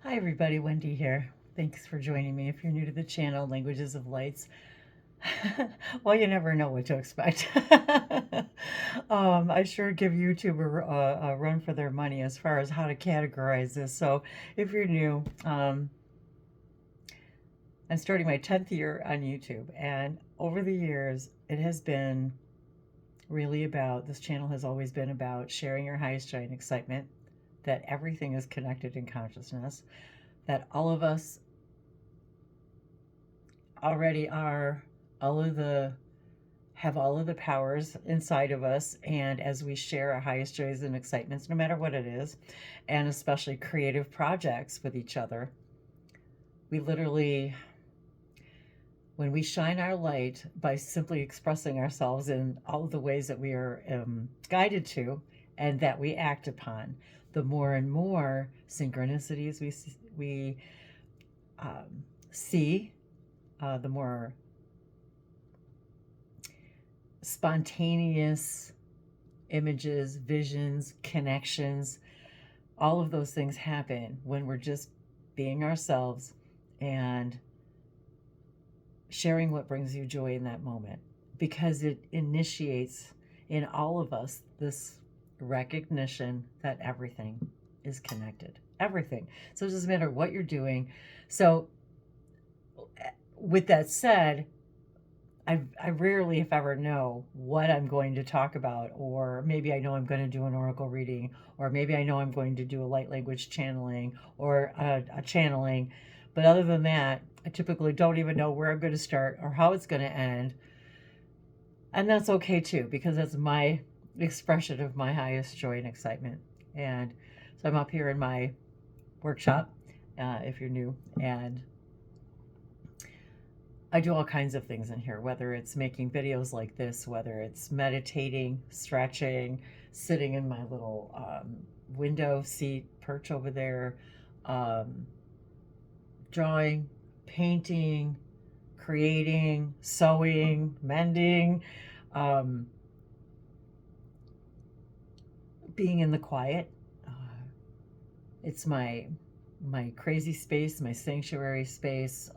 Hi everybody, Wendy here. Thanks for joining me. If you're new to the channel, Languages of Lights, well, you never know what to expect. I sure give YouTube a run for their money as far as how to categorize this. So if you're new, I'm starting my 10th year on YouTube, and over the years, it has been really about, this channel has always been about sharing your highest joy and excitement, that everything is connected in consciousness, that all of us already are all of the have all of the powers inside of us, and as we share our highest joys and excitements, no matter what it is, and especially creative projects with each other, we literally, when we shine our light by simply expressing ourselves in all of the ways that we are guided to and that we act upon, the more and more synchronicities we see, the more spontaneous images, visions, connections, all of those things happen when we're just being ourselves and sharing what brings you joy in that moment, because it initiates in all of us this recognition that everything is connected. Everything. So it doesn't matter what you're doing. So, with that said, I rarely, if ever, know what I'm going to talk about, or maybe I know I'm going to do an oracle reading, or maybe I know I'm going to do a light language channeling or a channeling. But other than that, I typically don't even know where I'm going to start or how it's going to end. And that's okay too, because that's my expression of my highest joy and excitement. And so I'm up here in my workshop, if you're new, and I do all kinds of things in here, whether it's making videos like this, whether it's meditating, stretching, sitting in my little window seat perch over there, um, drawing, painting, creating, sewing, mending, um, being in the quiet. Uh, it's my crazy space, my sanctuary space.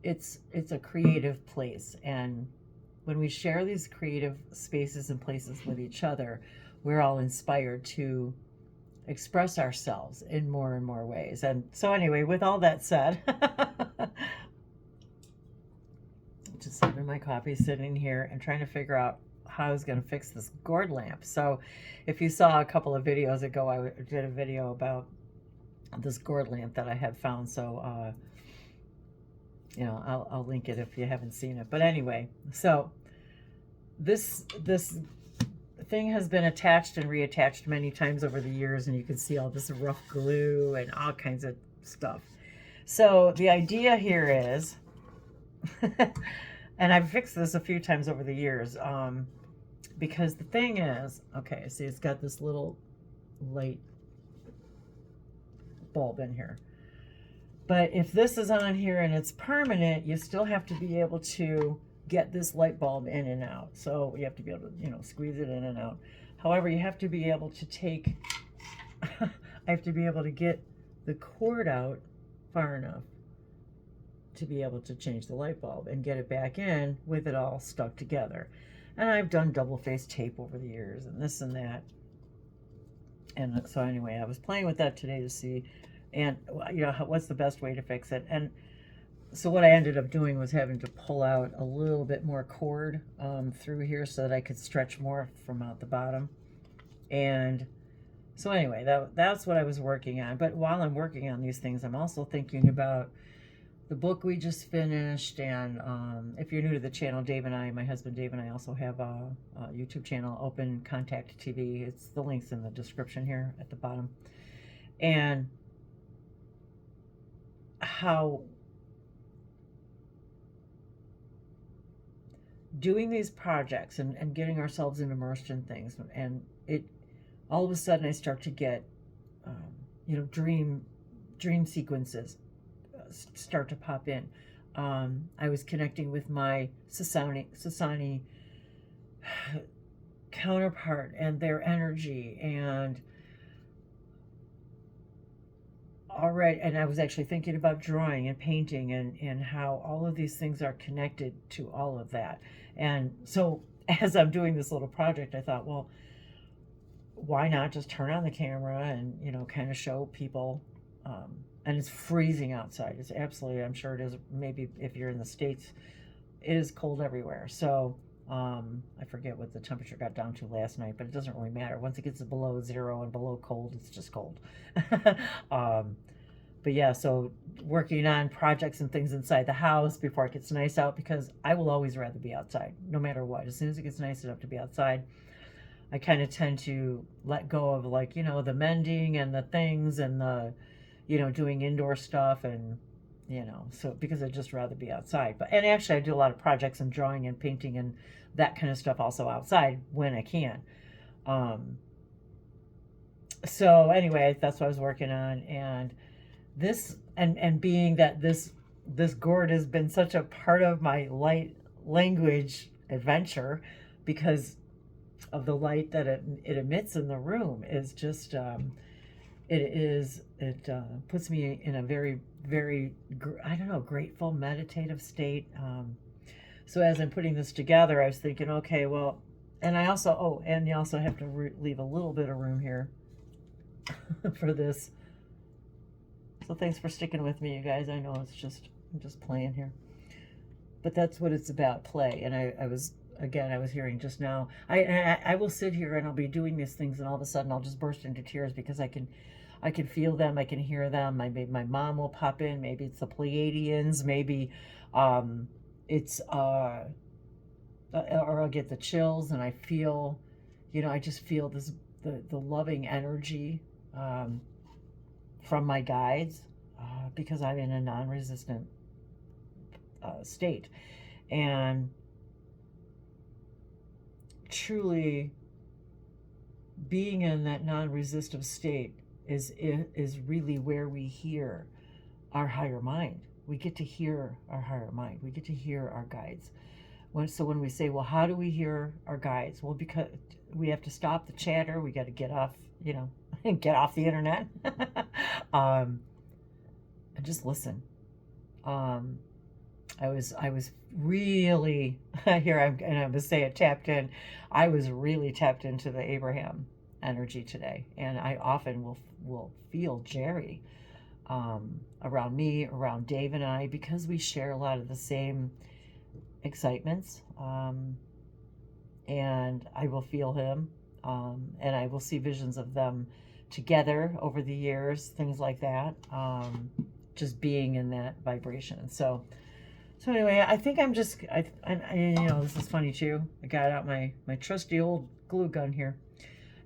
It's a creative place, and when we share these creative spaces and places with each other, we're all inspired to express ourselves in more and more ways. And so anyway, with all that said, just having my coffee, sitting here and trying to figure out how I was going to fix this gourd lamp. So if you saw a couple of videos ago, I did a video about this gourd lamp that I had found. So I'll link it if you haven't seen it. But anyway, so this thing has been attached and reattached many times over the years, and you can see all this rough glue and all kinds of stuff. So the idea here is, and I've fixed this a few times over the years, because the thing is, okay, see, it's got this little light bulb in here. But if this is on here and it's permanent, you still have to be able to get this light bulb in and out. So you have to be able to, squeeze it in and out. However, you have to be able to take, I have to be able to get the cord out far enough to be able to change the light bulb and get it back in with it all stuck together. And I've done double-faced tape over the years and this and that. And so anyway, I was playing with that today to see, and what's the best way to fix it. And so what I ended up doing was having to pull out a little bit more cord through here so that I could stretch more from out the bottom. And so anyway, that's what I was working on. But while I'm working on these things, I'm also thinking about the book we just finished. And if you're new to the channel, my husband Dave and I also have a YouTube channel, Open Contact TV. It's the link's in the description here at the bottom. And how doing these projects and getting ourselves immersed in things, and it all of a sudden I start to get dream sequences start to pop in. I was connecting with my Sasani counterpart and their energy, and all right, and I was actually thinking about drawing and painting and how all of these things are connected to all of that. And so as I'm doing this little project, I thought, well, why not just turn on the camera and, kind of show people. And it's freezing outside. It's absolutely, I'm sure it is, maybe if you're in the States, it is cold everywhere. So I forget what the temperature got down to last night, but it doesn't really matter. Once it gets below zero and below cold, it's just cold. But yeah, so working on projects and things inside the house before it gets nice out, because I will always rather be outside, no matter what. As soon as it gets nice enough to be outside, I kind of tend to let go of, like, the mending and the things and the, doing indoor stuff and, so because I'd just rather be outside. And actually I do a lot of projects and drawing and painting and that kind of stuff also outside when I can. So anyway, that's what I was working on. And this, and being that this gourd has been such a part of my light language adventure, because of the light that it emits in the room, is just it puts me in a very, very, I don't know, grateful, meditative state. So as I'm putting this together, I was thinking, okay, well, and I also, and you also have to leave a little bit of room here for this. So thanks for sticking with me, you guys. I know I'm just playing here, but that's what it's about, play. And I was hearing just now, I will sit here and I'll be doing these things, and all of a sudden I'll just burst into tears because I can feel them, I can hear them. My mom will pop in, maybe it's the Pleiadians, maybe it's or I'll get the chills, and I feel, I just feel this the loving energy from my guides, because I'm in a non-resistant state. And truly being in that non-resistive state is really where we hear our higher mind. We get to hear our higher mind. We get to hear our guides. So when we say, well, how do we hear our guides? Well, because we have to stop the chatter. We got to get off, get off the internet, and just listen. I was really here. I'm gonna say it, tapped in. I was really tapped into the Abraham energy today, and I often will feel Jerry around me, around Dave and I, because we share a lot of the same excitements. And I will feel him, and I will see visions of them together over the years, things like that. Just being in that vibration. So anyway, I think I'm just, this is funny too. I got out my trusty old glue gun here,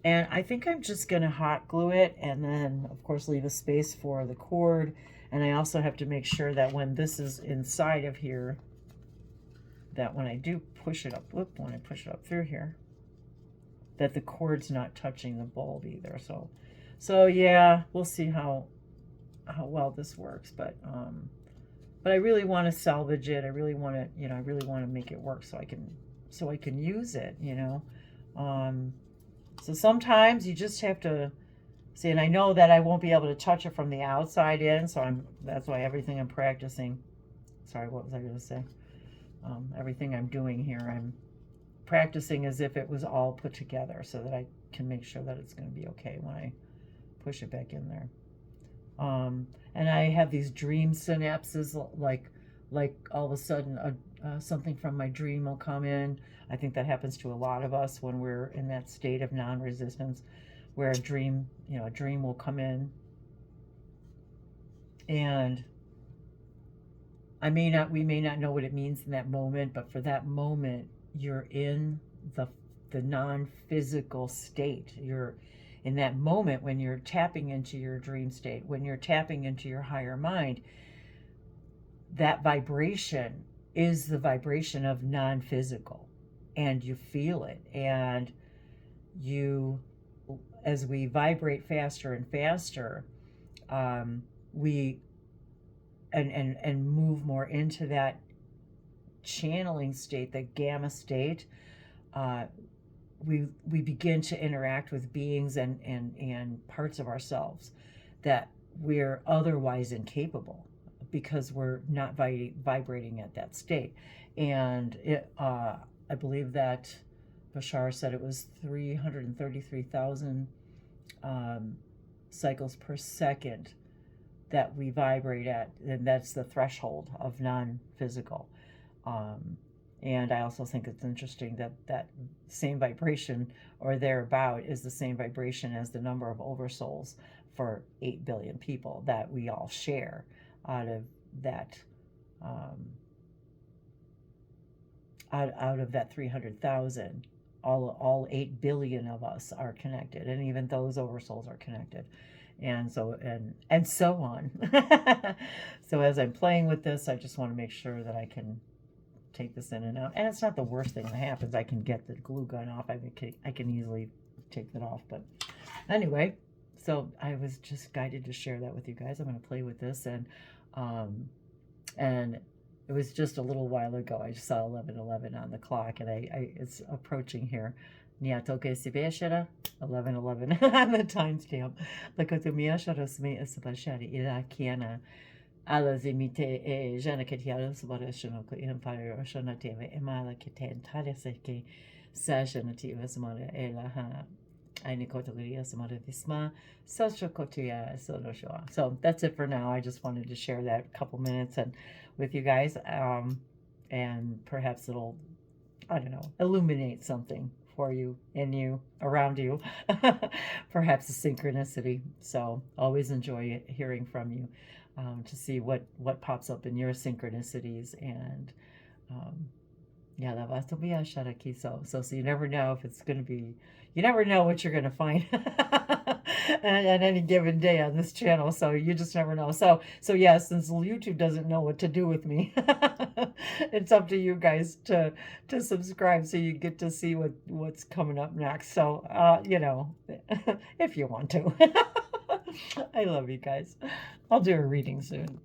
and I think I'm just gonna hot glue it, and then of course leave a space for the cord. And I also have to make sure that when this is inside of here, that when I do push it up, when I push it up through here, that the cord's not touching the bulb either. So yeah, we'll see how well this works, but I really want to salvage it. I really want to, I really want to make it work so I can use it, So sometimes you just have to see, and I know that I won't be able to touch it from the outside in, so that's why everything I'm practicing, sorry, what was I going to say? Everything I'm doing here, I'm practicing as if it was all put together, so that I can make sure that it's going to be okay when I push it back in there. And I have these dream synapses, like all of a sudden something from my dream will come in. I think that happens to a lot of us when we're in that state of non-resistance, where a dream will come in, and we may not know what it means in that moment, but for that moment, you're in the non-physical state. You're in that moment when you're tapping into your dream state, when you're tapping into your higher mind. That vibration is the vibration of non-physical, and you feel it. And as we vibrate faster and faster, we and move more into that channeling state, the gamma state, we begin to interact with beings and parts of ourselves that we're otherwise incapable because we're not vibrating at that state. And I believe that Bashar said it was 333,000 cycles per second that we vibrate at, and that's the threshold of non-physical. And I also think it's interesting that that same vibration or thereabout is the same vibration as the number of oversouls for 8 billion people that we all share out of that out of that 300,000. All 8 billion of us are connected, and even those oversouls are connected, and so on. So as I'm playing with this, I just want to make sure that I can take this in and out, and it's not the worst thing that happens. I can get the glue gun off. I can easily take that off. But anyway, so I was just guided to share that with you guys. I'm going to play with this, and it was just a little while ago. I just saw 11:11 on the clock, and it's approaching here. 11:11 on the timestamp. Alla zimite e jana ketiara subarashano ko empire oshana teme emala keten talaseke sajanati vasmana elaha ainikotoria samara visma social kotia sonoshoa. So that's it for now. I just wanted to share that couple minutes and with you guys, and perhaps it'll, I don't know, illuminate something for you, in you, around you, perhaps a synchronicity. So always enjoy hearing from you, to see what pops up in your synchronicities. And so you never know if it's going to be, you never know what you're going to find at any given day on this channel. So you just never know. So yeah, since YouTube doesn't know what to do with me, it's up to you guys to subscribe so you get to see what's coming up next. So, if you want to. I love you guys. I'll do a reading soon.